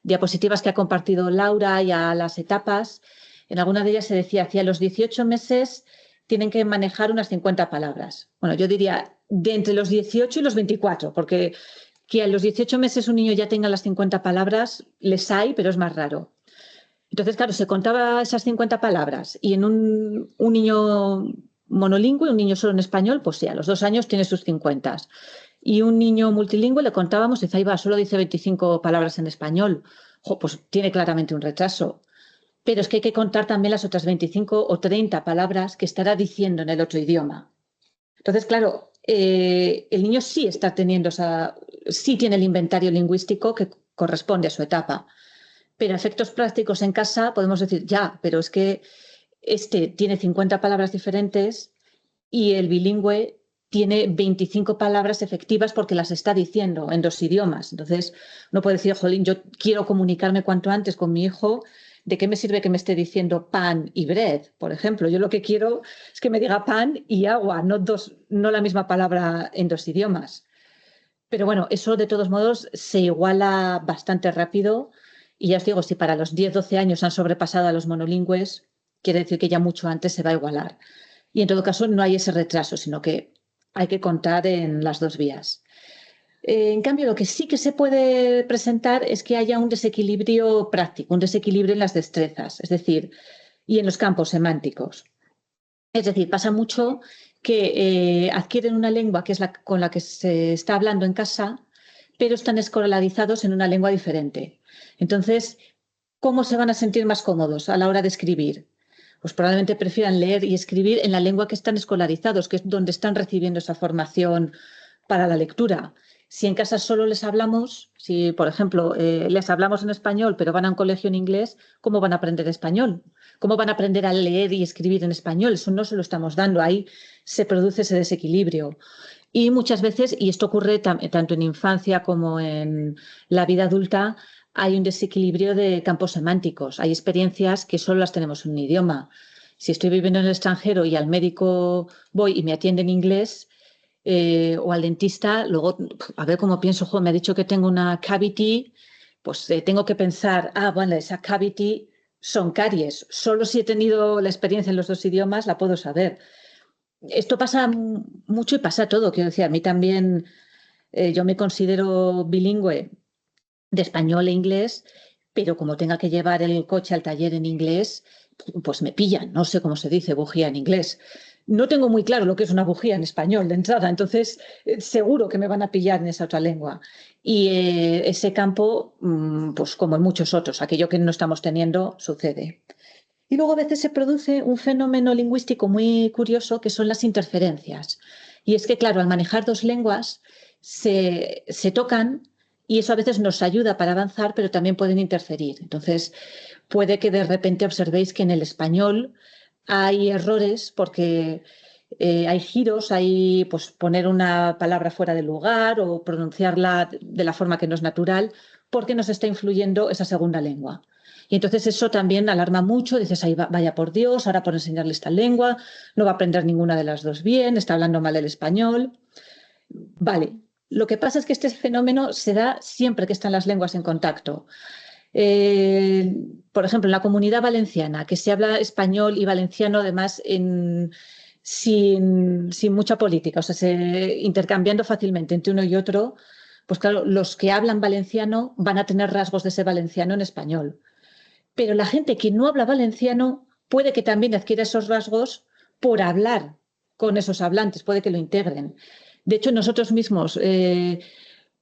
Speaker 1: diapositivas que ha compartido Laura y a las etapas, en alguna de ellas se decía, hacia los 18 meses tienen que manejar unas 50 palabras. Bueno, yo diría de entre los 18 y los 24, porque que a los 18 meses un niño ya tenga las 50 palabras, les hay, pero es más raro. Entonces, claro, se contaba esas 50 palabras y en un niño monolingüe, un niño solo en español, pues sí, a los 2 años tiene sus 50. Y un niño multilingüe le contábamos y dice, ahí va, solo dice 25 palabras en español. Pues tiene claramente un retraso. Pero es que hay que contar también las otras 25 o 30 palabras que estará diciendo en el otro idioma. Entonces, claro, el niño sí está teniendo sí tiene el inventario lingüístico que corresponde a su etapa. Pero a efectos prácticos en casa podemos decir, ya, pero es que este tiene 50 palabras diferentes y el bilingüe tiene 25 palabras efectivas porque las está diciendo en 2 idiomas. Entonces, no puede decir, jolín, yo quiero comunicarme cuanto antes con mi hijo. ¿De qué me sirve que me esté diciendo pan y bread, por ejemplo? Yo lo que quiero es que me diga pan y agua, no la misma palabra en 2 idiomas. Pero bueno, eso de todos modos se iguala bastante rápido y ya os digo, si para los 10, 12 años han sobrepasado a los monolingües, quiere decir que ya mucho antes se va a igualar. Y en todo caso no hay ese retraso, sino que hay que contar en las 2 vías. En cambio, lo que sí que se puede presentar es que haya un desequilibrio práctico, un desequilibrio en las destrezas, es decir, y en los campos semánticos. Es decir, pasa mucho que adquieren una lengua que es con la que se está hablando en casa, pero están escolarizados en una lengua diferente. Entonces, ¿cómo se van a sentir más cómodos a la hora de escribir? Pues probablemente prefieran leer y escribir en la lengua que están escolarizados, que es donde están recibiendo esa formación para la lectura. Si en casa solo les hablamos, si por ejemplo les hablamos en español pero van a un colegio en inglés, ¿cómo van a aprender español? ¿Cómo van a aprender a leer y escribir en español? Eso no se lo estamos dando, ahí se produce ese desequilibrio. Y muchas veces, y esto ocurre tanto en infancia como en la vida adulta, hay un desequilibrio de campos semánticos. Hay experiencias que solo las tenemos en un idioma. Si estoy viviendo en el extranjero y al médico voy y me atiende en inglés, o al dentista, luego a ver cómo pienso, me ha dicho que tengo una cavity, pues tengo que pensar, bueno, esa cavity son caries. Solo si he tenido la experiencia en los 2 idiomas la puedo saber. Esto pasa mucho y pasa todo. Quiero decir, a mí también, yo me considero bilingüe de español e inglés, pero como tenga que llevar el coche al taller en inglés, pues me pillan. No sé cómo se dice bujía en inglés. No tengo muy claro lo que es una bujía en español de entrada, entonces seguro que me van a pillar en esa otra lengua. Y ese campo, pues como en muchos otros, aquello que no estamos teniendo sucede. Y luego a veces se produce un fenómeno lingüístico muy curioso que son las interferencias. Y es que, claro, al manejar 2 lenguas se tocan y eso a veces nos ayuda para avanzar, pero también pueden interferir. Entonces, puede que de repente observéis que en el español hay errores porque hay giros, hay pues, poner una palabra fuera de lugar o pronunciarla de la forma que no es natural porque nos está influyendo esa segunda lengua. Y entonces eso también alarma mucho, dices, ahí vaya por Dios, ahora por enseñarle esta lengua, no va a aprender ninguna de las 2 bien, está hablando mal el español. Vale, lo que pasa es que este fenómeno se da siempre que están las lenguas en contacto. Por ejemplo, en la Comunidad Valenciana, que se habla español y valenciano además sin mucha política, o sea, intercambiando fácilmente entre uno y otro, pues claro, los que hablan valenciano van a tener rasgos de ese valenciano en español. Pero la gente que no habla valenciano puede que también adquiera esos rasgos por hablar con esos hablantes, puede que lo integren. De hecho, nosotros mismos,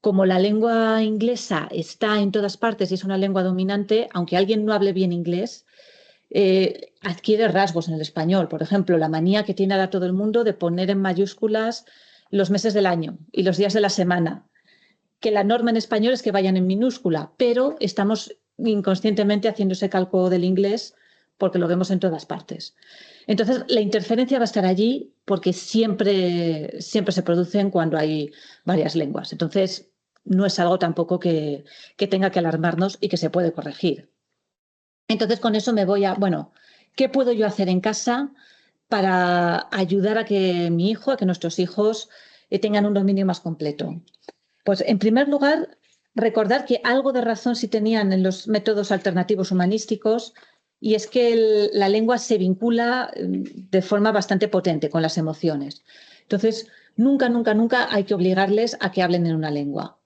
Speaker 1: como la lengua inglesa está en todas partes y es una lengua dominante, aunque alguien no hable bien inglés, adquiere rasgos en el español. Por ejemplo, la manía que tiene ahora todo el mundo de poner en mayúsculas los meses del año y los días de la semana, que la norma en español es que vayan en minúscula, pero estamos inconscientemente haciendo ese cálculo del inglés porque lo vemos en todas partes. Entonces, la interferencia va a estar allí porque siempre se producen cuando hay varias lenguas. Entonces, no es algo tampoco que tenga que alarmarnos y que se puede corregir. Entonces, con eso me voy a, bueno, ¿qué puedo yo hacer en casa para ayudar a que mi hijo, a que nuestros hijos tengan un dominio más completo? Pues, en primer lugar, recordar que algo de razón sí tenían en los métodos alternativos humanísticos, y es que la lengua se vincula de forma bastante potente con las emociones. Entonces, nunca, nunca, nunca hay que obligarles a que hablen en una lengua.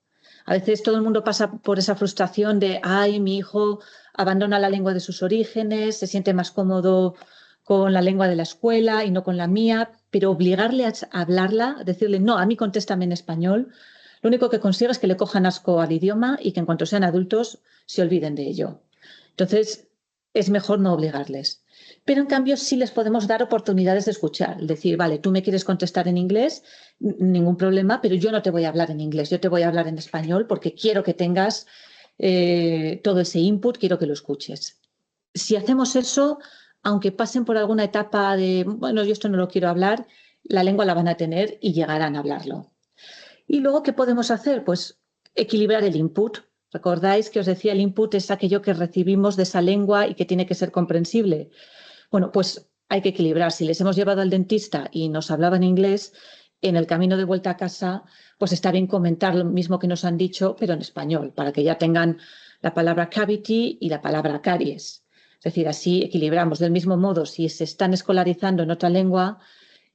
Speaker 1: A veces todo el mundo pasa por esa frustración de, ay, mi hijo abandona la lengua de sus orígenes, se siente más cómodo con la lengua de la escuela y no con la mía, pero obligarle a hablarla, decirle, no, a mí contéstame en español, lo único que consigue es que le cojan asco al idioma y que en cuanto sean adultos se olviden de ello. Entonces, es mejor no obligarles. Pero en cambio sí les podemos dar oportunidades de escuchar. Decir, vale, tú me quieres contestar en inglés, ningún problema, pero yo no te voy a hablar en inglés, yo te voy a hablar en español porque quiero que tengas todo ese input, quiero que lo escuches. Si hacemos eso, aunque pasen por alguna etapa de, bueno, yo esto no lo quiero hablar, la lengua la van a tener y llegarán a hablarlo. Y luego, ¿qué podemos hacer? Pues equilibrar el input. ¿Recordáis que os decía el input es aquello que recibimos de esa lengua y que tiene que ser comprensible? Bueno, pues hay que equilibrar. Si les hemos llevado al dentista y nos hablaban inglés, en el camino de vuelta a casa, pues está bien comentar lo mismo que nos han dicho, pero en español, para que ya tengan la palabra cavity y la palabra caries. Es decir, así equilibramos. Del mismo modo, si se están escolarizando en otra lengua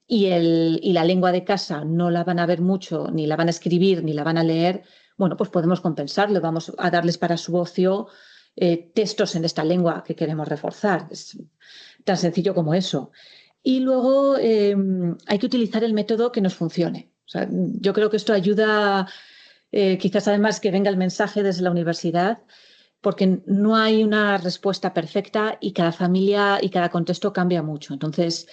Speaker 1: y la lengua de casa no la van a ver mucho, ni la van a escribir, ni la van a leer, bueno, pues podemos compensarlo. Vamos a darles para su ocio textos en esta lengua que queremos reforzar. Es tan sencillo como eso. Y luego hay que utilizar el método que nos funcione. O sea, yo creo que esto ayuda, quizás además que venga el mensaje desde la universidad, porque no hay una respuesta perfecta y cada familia y cada contexto cambia mucho. Entonces,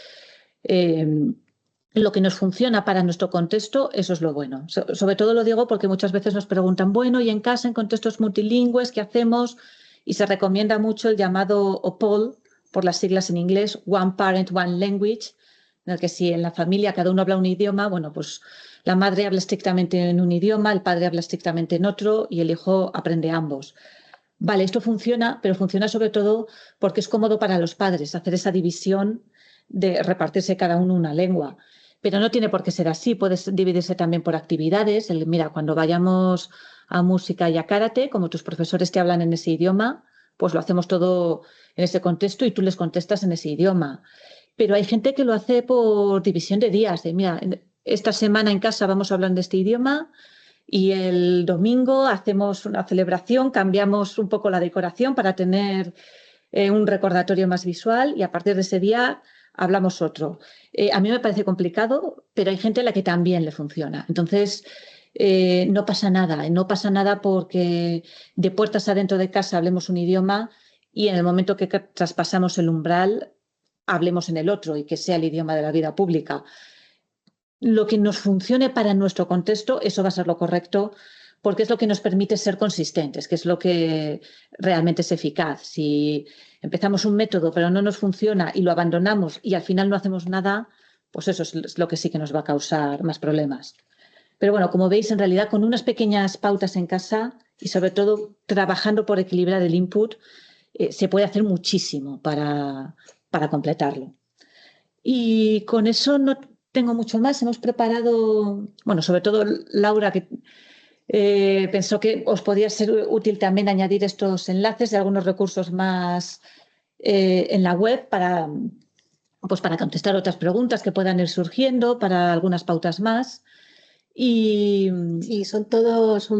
Speaker 1: lo que nos funciona para nuestro contexto, eso es lo bueno. Sobre todo lo digo porque muchas veces nos preguntan, bueno, y en casa, en contextos multilingües, ¿qué hacemos? Y se recomienda mucho el llamado OPOL, por las siglas en inglés, One Parent, One Language, en el que si en la familia cada uno habla un idioma, bueno, pues la madre habla estrictamente en un idioma, el padre habla estrictamente en otro y el hijo aprende ambos. Vale, esto funciona, pero funciona sobre todo porque es cómodo para los padres hacer esa división de repartirse cada uno una lengua. Pero no tiene por qué ser así, puede dividirse también por actividades. Mira, cuando vayamos a música y a karate, como tus profesores te hablan en ese idioma, pues lo hacemos todo en ese contexto y tú les contestas en ese idioma. Pero hay gente que lo hace por división de días, de mira, esta semana en casa vamos a hablar de este idioma y el domingo hacemos una celebración, cambiamos un poco la decoración para tener un recordatorio más visual y a partir de ese día hablamos otro. A mí me parece complicado, pero hay gente a la que también le funciona. Entonces, no pasa nada, no pasa nada porque de puertas adentro de casa hablemos un idioma y en el momento que traspasamos el umbral hablemos en el otro y que sea el idioma de la vida pública. Lo que nos funcione para nuestro contexto, eso va a ser lo correcto, porque es lo que nos permite ser consistentes, que es lo que realmente es eficaz. Si empezamos un método pero no nos funciona y lo abandonamos y al final no hacemos nada, pues eso es lo que sí que nos va a causar más problemas. Pero bueno, como veis, en realidad con unas pequeñas pautas en casa y sobre todo trabajando por equilibrar el input, se puede hacer muchísimo para completarlo. Y con eso no tengo mucho más. Hemos preparado, bueno, sobre todo Laura, que pensó que os podía ser útil también añadir estos enlaces de algunos recursos más en la web pues para contestar otras preguntas que puedan ir surgiendo, para algunas pautas más. Y
Speaker 3: sí, son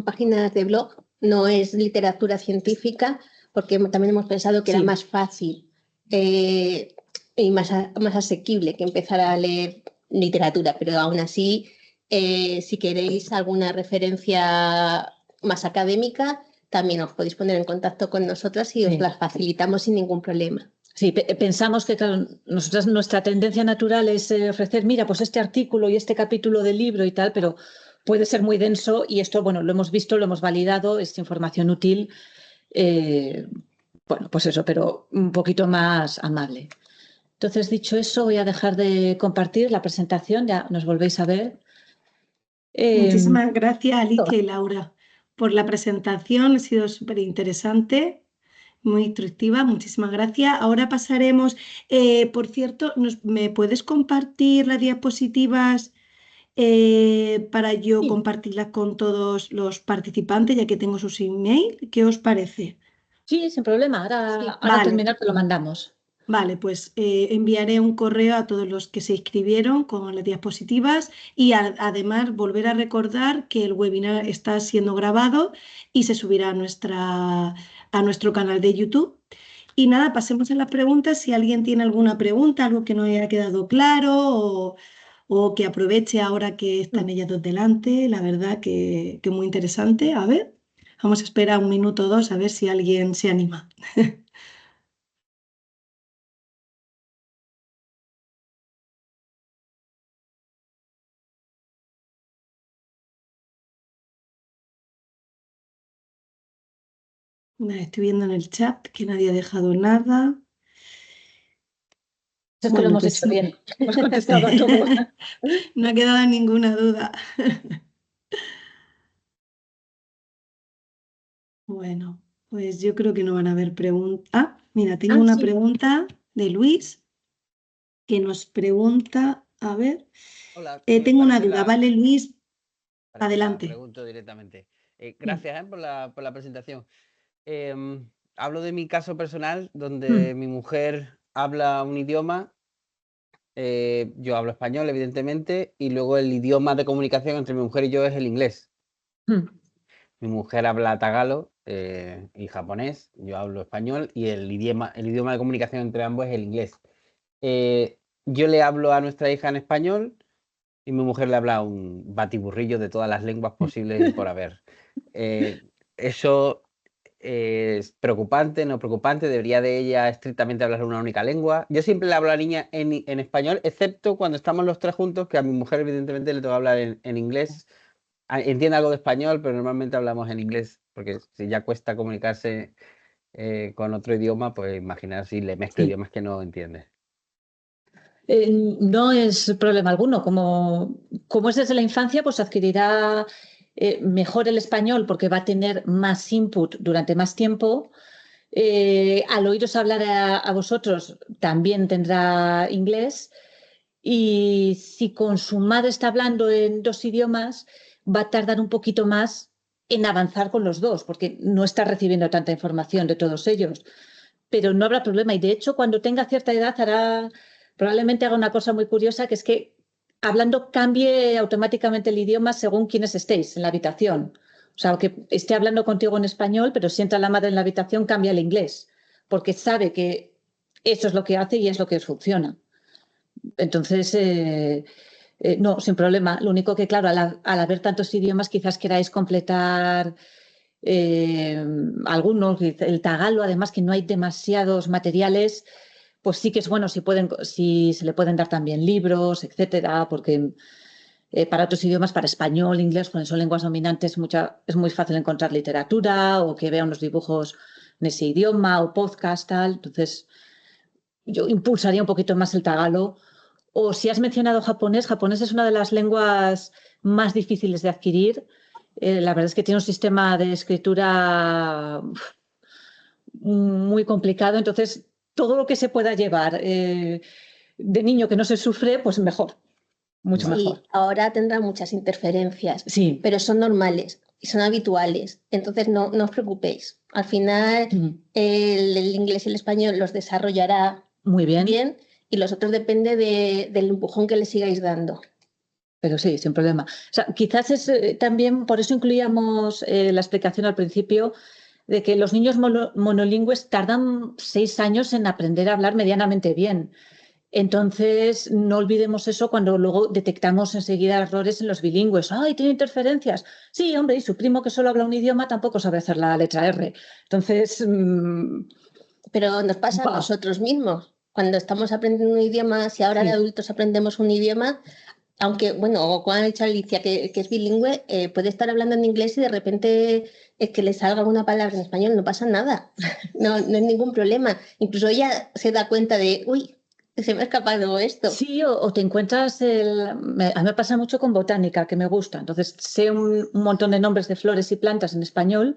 Speaker 3: páginas de blog, no es literatura científica, porque también hemos pensado que era más fácil y más asequible que empezar a leer literatura, pero aún así Si queréis alguna referencia más académica, también os podéis poner en contacto con nosotras y os las facilitamos sin ningún problema.
Speaker 1: Sí, pensamos que, claro, nosotras, nuestra tendencia natural es ofrecer, mira, pues este artículo y este capítulo del libro y tal, pero puede ser muy denso y esto, bueno, lo hemos visto, lo hemos validado, es información útil, bueno, pues eso, pero un poquito más amable. Entonces, dicho eso, voy a dejar de compartir la presentación, ya nos volvéis a ver.
Speaker 2: Muchísimas gracias, Alicia y Laura, por la presentación, ha sido súper interesante. Muy instructiva, muchísimas gracias. Ahora pasaremos, por cierto, ¿me puedes compartir las diapositivas para yo compartirlas con todos los participantes, ya que tengo sus email? ¿Qué os parece?
Speaker 1: Sí, sin problema. Ahora al terminar te lo mandamos.
Speaker 2: Vale, pues enviaré un correo a todos los que se inscribieron con las diapositivas y además volver a recordar que el webinar está siendo grabado y se subirá a nuestro canal de YouTube. Y nada, pasemos a las preguntas. Si alguien tiene alguna pregunta, algo que no haya quedado claro o que aproveche ahora que están ellas dos delante, la verdad que muy interesante. A ver, vamos a esperar un minuto o dos a ver si alguien se anima. Estoy viendo en el chat que nadie ha dejado nada.
Speaker 1: Es que lo hemos hecho bien. Hemos contestado a todo.
Speaker 2: No ha quedado ninguna duda. Bueno, pues yo creo que no van a haber preguntas. Ah, mira, tengo una pregunta de Luis que nos pregunta, a ver.
Speaker 4: Hola,
Speaker 2: tengo una duda, ¿vale, Luis? Adelante.
Speaker 4: Pregunto directamente. Gracias por la presentación. Hablo de mi caso personal, donde mi mujer habla un idioma, yo hablo español, evidentemente, y luego el idioma de comunicación entre mi mujer y yo es el inglés. Mi mujer habla tagalo y japonés, yo hablo español, y el idioma de comunicación entre ambos es el inglés. Yo le hablo a nuestra hija en español y mi mujer le habla un batiburrillo de todas las lenguas posibles y por haber. Eso es preocupante, no preocupante, debería de ella estrictamente hablar una única lengua. Yo siempre le hablo a la niña en español, excepto cuando estamos los tres juntos, que a mi mujer evidentemente le tengo que hablar en inglés. Entiende algo de español, pero normalmente hablamos en inglés, porque si ya cuesta comunicarse con otro idioma, pues imaginar si le mezclo idiomas que no entiende.
Speaker 1: No es problema alguno. Como es desde la infancia, pues adquirirá mejor el español porque va a tener más input durante más tiempo. Al oíros hablar a vosotros también tendrá inglés. Y si con su madre está hablando en dos idiomas, va a tardar un poquito más en avanzar con los dos, porque no está recibiendo tanta información de todos ellos. Pero no habrá problema. Y de hecho, cuando tenga cierta edad, probablemente haga una cosa muy curiosa, que es que hablando cambie automáticamente el idioma según quienes estéis en la habitación. O sea, que esté hablando contigo en español, pero si entra la madre en la habitación, cambia el inglés, porque sabe que eso es lo que hace y es lo que os funciona. Entonces, no, sin problema. Lo único que, claro, al haber tantos idiomas, quizás queráis completar algunos, el tagalo, además que no hay demasiados materiales, pues sí que es bueno si se le pueden dar también libros, etcétera, porque para otros idiomas, para español, inglés, cuando son lenguas dominantes, es muy fácil encontrar literatura o que vea unos dibujos en ese idioma o podcast, tal. Entonces, yo impulsaría un poquito más el tagalo. O si has mencionado japonés, japonés es una de las lenguas más difíciles de adquirir. La verdad es que tiene un sistema de escritura muy complicado, entonces todo lo que se pueda llevar de niño que no se sufre, pues mejor, mucho mejor.
Speaker 3: Sí, ahora tendrá muchas interferencias,
Speaker 1: sí,
Speaker 3: pero son normales y son habituales, entonces no os preocupéis. Al final el inglés y el español los desarrollará
Speaker 1: muy bien
Speaker 3: y los otros depende del empujón que le sigáis dando.
Speaker 1: Pero sí, sin problema. O sea, quizás es también, por eso incluíamos la explicación al principio, de que los niños monolingües tardan 6 años en aprender a hablar medianamente bien. Entonces, no olvidemos eso cuando luego detectamos enseguida errores en los bilingües. ¡Ay, tiene interferencias! Sí, hombre, y su primo que solo habla un idioma tampoco sabe hacer la letra R. Entonces...
Speaker 3: Pero nos pasa a nosotros mismos. Cuando estamos aprendiendo un idioma, si ahora de adultos aprendemos un idioma, aunque, bueno, como ha dicho Alicia, que es bilingüe, puede estar hablando en inglés y de repente que le salga una palabra en español, no pasa nada. No es ningún problema. Incluso ella se da cuenta de, uy, se me ha escapado esto.
Speaker 1: Sí, o te encuentras, a mí me pasa mucho con botánica, que me gusta. Entonces sé un montón de nombres de flores y plantas en español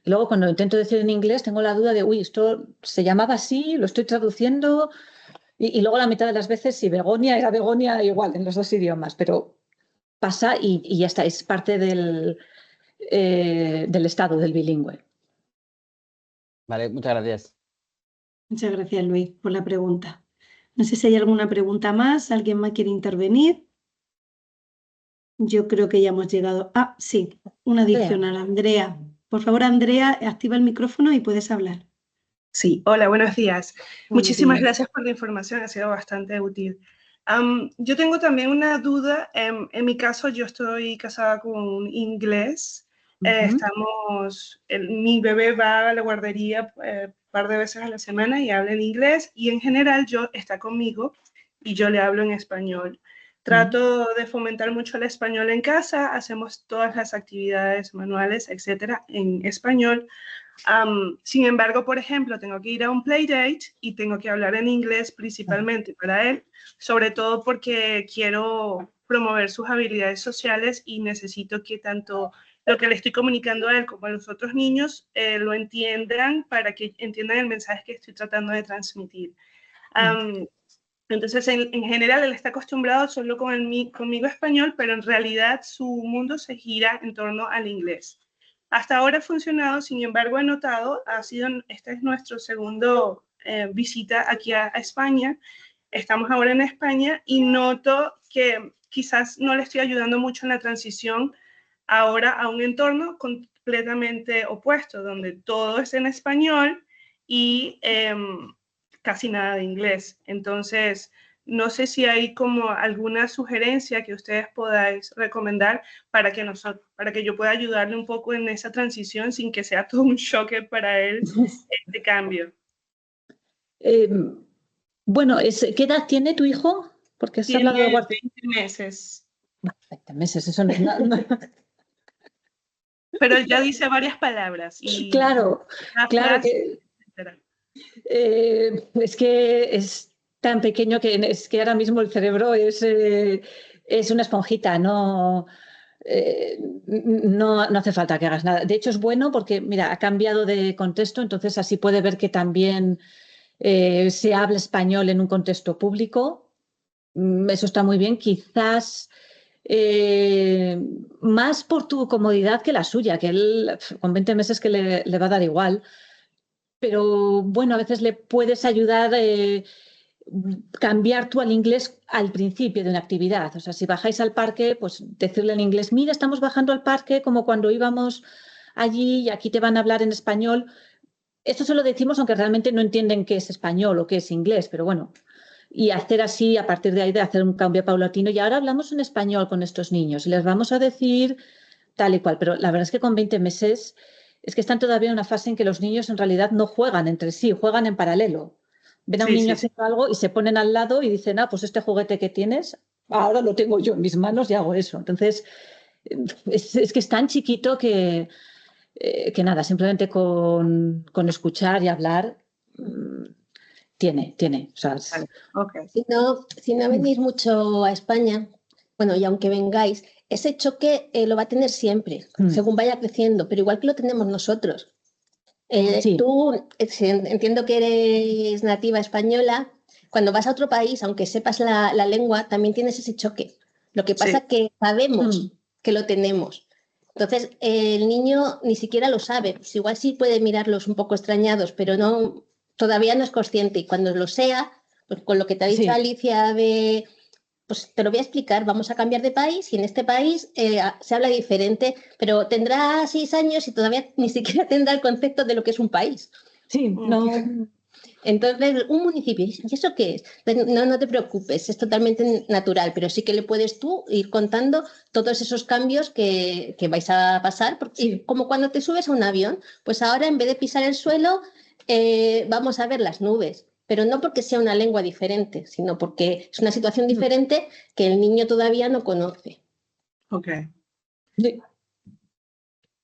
Speaker 1: y luego cuando lo intento decir en inglés tengo la duda de, uy, esto se llamaba así, lo estoy traduciendo y luego la mitad de las veces si begonia era begonia igual en los dos idiomas, pero pasa y ya está, es parte del estado del bilingüe.
Speaker 4: Vale, muchas gracias.
Speaker 2: Muchas gracias, Luis, por la pregunta. No sé si hay alguna pregunta más. ¿Alguien más quiere intervenir? Yo creo que ya hemos llegado. Ah, sí, una adicional. Andrea. Por favor, Andrea, activa el micrófono y puedes hablar.
Speaker 5: Sí, hola, buenos días.
Speaker 2: Buenos
Speaker 5: Muchísimas
Speaker 2: días.
Speaker 5: gracias por la información, ha sido bastante útil. Yo tengo también una duda. En mi caso, yo estoy casada con un inglés. Mi bebé va a la guardería un par de veces a la semana y habla en inglés, y en general está conmigo y yo le hablo en español. Trato de fomentar mucho el español en casa, hacemos todas las actividades manuales, etcétera, en español. Sin embargo, por ejemplo, tengo que ir a un playdate y tengo que hablar en inglés principalmente para él, sobre todo porque quiero promover sus habilidades sociales y necesito que tanto lo que le estoy comunicando a él como a los otros niños lo entiendan, para que entiendan el mensaje que estoy tratando de transmitir. Entonces, en general, él está acostumbrado solo conmigo español, pero en realidad su mundo se gira en torno al inglés. Hasta ahora ha funcionado, sin embargo, he notado, esta es nuestra segunda visita aquí a España. Estamos ahora en España y noto que quizás no le estoy ayudando mucho en la transición ahora a un entorno completamente opuesto, donde todo es en español y casi nada de inglés. Entonces, no sé si hay como alguna sugerencia que ustedes podáis recomendar para que yo pueda ayudarle un poco en esa transición sin que sea todo un choque para él este cambio.
Speaker 1: Bueno, ¿qué edad tiene tu hijo? Porque has hablado de guardia.
Speaker 5: 20 meses.
Speaker 1: 20 meses, eso no es nada.
Speaker 5: Pero ya dice varias palabras. Y
Speaker 1: claro, claro que es que es tan pequeño que es que ahora mismo el cerebro es una esponjita, no hace falta que hagas nada. De hecho, es bueno porque, mira, ha cambiado de contexto, entonces así puede ver que también se habla español en un contexto público. Eso está muy bien. Quizás más por tu comodidad que la suya, que él con 20 meses que le va a dar igual. Pero bueno, a veces le puedes ayudar cambiar tú al inglés al principio de una actividad. O sea, si bajáis al parque, pues decirle en inglés, mira, estamos bajando al parque como cuando íbamos allí y aquí te van a hablar en español. Esto se lo decimos aunque realmente no entienden qué es español o qué es inglés, pero bueno. Y hacer así, a partir de ahí, de hacer un cambio paulatino. Y ahora hablamos en español con estos niños y les vamos a decir tal y cual. Pero la verdad es que con 20 meses es que están todavía en una fase en que los niños en realidad no juegan entre sí, juegan en paralelo. Ven a un niño haciendo algo y se ponen al lado y dicen, ah, pues este juguete que tienes, ahora lo tengo yo en mis manos y hago eso. Entonces, es que es tan chiquito que nada, simplemente con escuchar y hablar tiene. O sea,
Speaker 5: okay.
Speaker 3: Si no venís mucho a España, bueno, y aunque vengáis, ese choque lo va a tener siempre, según vaya creciendo, pero igual que lo tenemos nosotros. Sí. Tú, entiendo que eres nativa española, cuando vas a otro país, aunque sepas la lengua, también tienes ese choque. Lo que pasa es que sabemos que lo tenemos. Entonces, el niño ni siquiera lo sabe. Pues igual sí puede mirarlos un poco extrañados, pero todavía no es consciente. Y cuando lo sea, pues con lo que te ha dicho Alicia pues te lo voy a explicar, vamos a cambiar de país y en este país se habla diferente, pero tendrá 6 años y todavía ni siquiera tendrá el concepto de lo que es un país.
Speaker 1: Sí, no.
Speaker 3: Entonces, un municipio, ¿y eso qué es? No, no te preocupes, es totalmente natural, pero sí que le puedes tú ir contando todos esos cambios que vais a pasar, porque, como cuando te subes a un avión, pues ahora en vez de pisar el suelo, vamos a ver las nubes, pero no porque sea una lengua diferente, sino porque es una situación diferente que el niño todavía no conoce.
Speaker 5: Ok.
Speaker 1: Sí,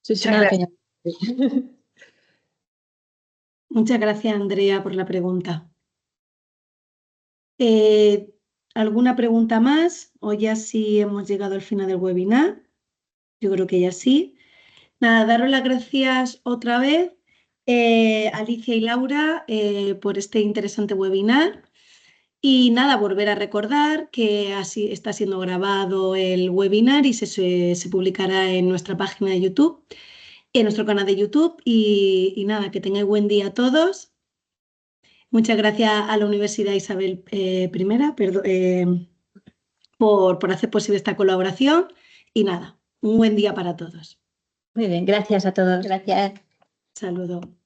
Speaker 1: sí,
Speaker 5: Muchas
Speaker 1: nada que
Speaker 5: gracias.
Speaker 1: añadir.
Speaker 2: Muchas gracias, Andrea, por la pregunta. ¿Alguna pregunta más? ¿O ya sí hemos llegado al final del webinar? Yo creo que ya sí. Nada, daros las gracias otra vez, Alicia y Laura, por este interesante webinar. Y nada, volver a recordar que así está siendo grabado el webinar y se publicará en nuestra página de YouTube, en nuestro canal de YouTube. Y nada, que tengáis buen día a todos. Muchas gracias a la Universidad Isabel I por hacer posible esta colaboración. Y nada, un buen día para todos.
Speaker 1: Muy bien, gracias a todos.
Speaker 3: Gracias.
Speaker 2: Saludos.